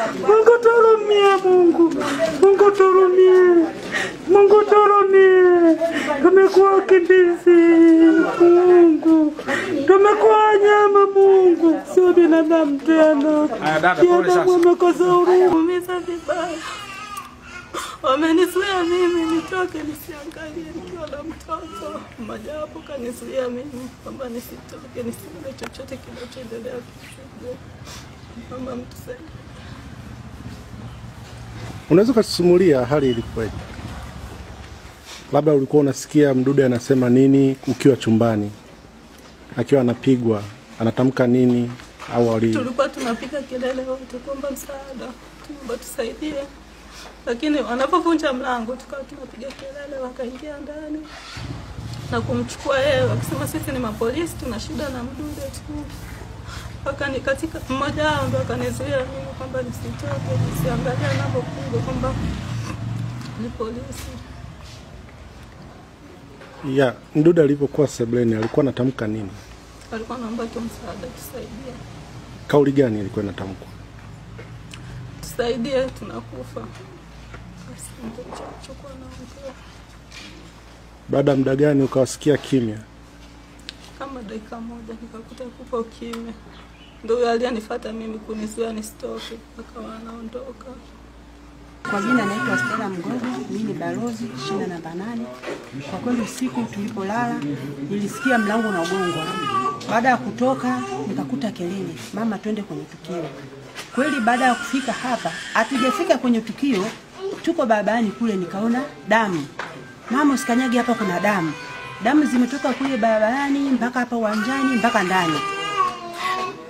Mungu turumie, Mungu turumie, Mungu turumie. Tumekuwa wakimbizi Mungu, tumekuwa nyama Mungu, sio binadamu tena. Binadamu wamekosa huruma vibaya. Wamenizuia mimi nitoke nisiangalie nikiwa na mtoto. Mmoja wapo kanizuia mimi kwamba nisitoke nisione chochote kinachoendelea kushuhudia. Mama mtusaidie. Unaweza kusimulia hali ilikuwaje? Labda ulikuwa unasikia Mdude anasema nini ukiwa chumbani? Akiwa anapigwa, anatamka nini au tulikuwa tunapiga kelele wote kuomba msaada, tuomba tusaidie. Lakini wanapovunja mlango tukawa tunapiga kelele, wakaingia ndani na kumchukua yeye wakisema sisi ni mapolisi tuna shida na Mdude tu. Wakani katika mmoja wao ndo akanizuia mimi kwamba nisitoke nisiangalie anapopigwa kwamba ni polisi. Ya, Mdude alipokuwa sebleni alikuwa anatamka nini? Alikuwa anaomba msaada tusaidie. Kauli gani ilikuwa inatamkwa? Tusaidie tunakufa. Chukua na mkoa. Baada muda gani ukawasikia kimya? Kama dakika moja nikakuta kupo kimya. Ndio aliyenifuata mimi kunizuia nisitoke, akawa anaondoka. Kwa jina naitwa Stella Mgogo, mimi ni balozi shina namba 8. Kwa kweli usiku tulipolala nilisikia mlango unagongwa. Baada ya kutoka nikakuta kelele, mama twende kwenye tukio. Kweli baada ya kufika hapa, hatujafika kwenye tukio, tuko barabarani kule nikaona damu. Mama usikanyage hapa kuna damu. Damu zimetoka kule barabarani mpaka hapa uwanjani mpaka ndani.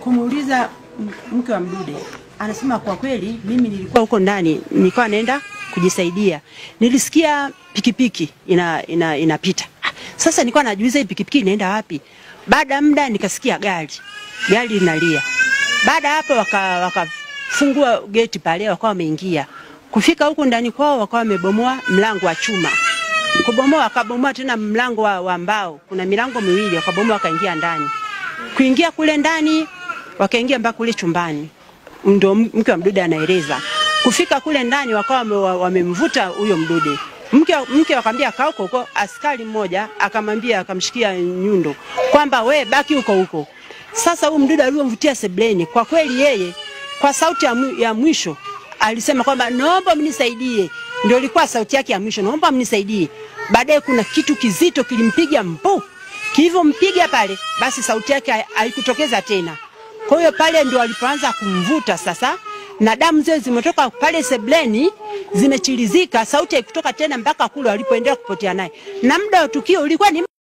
Kumuuliza mke wa Mdude, anasema kwa kweli mimi nilikuwa huko ndani, nilikuwa naenda kujisaidia. Nilisikia pikipiki inapita. Sasa nilikuwa najiuliza hii pikipiki inaenda wapi? Baada ya muda nikasikia gari linalia. Baada hapo wakafungua geti pale, wakawa wameingia. Kufika huko ndani kwao wakawa wamebomoa mlango wa chuma. Wakabomoa tena mlango wa mbao. Kuna milango miwili, wakabomoa wakaingia ndani. Kuingia kule ndani wakaingia mpaka kule chumbani. Ndio mke wa Mdude anaeleza. Kufika kule ndani wakawa wamemvuta huyo Mdude. Mke akamwambia kaa huko, askari mmoja akamwambia akamshikia nyundo kwamba we baki huko. Sasa huyo Mdude aliyomvutia sebleni, kwa kweli yeye kwa sauti ya mwisho alisema kwamba naomba mnisaidie. Ndio ilikuwa sauti yake ya mwisho, naomba mnisaidie. Baadaye kuna kitu kizito kilimpiga mpu. Kilivyompiga pale, basi sauti yake haikutokeza tena. Kwa hiyo pale ndio alipoanza kumvuta sasa, na damu zile zimetoka pale sebleni zimechilizika, sauti haikutoka tena mpaka kule alipoendelea kupotea naye. Na muda wa tukio ulikuwa ni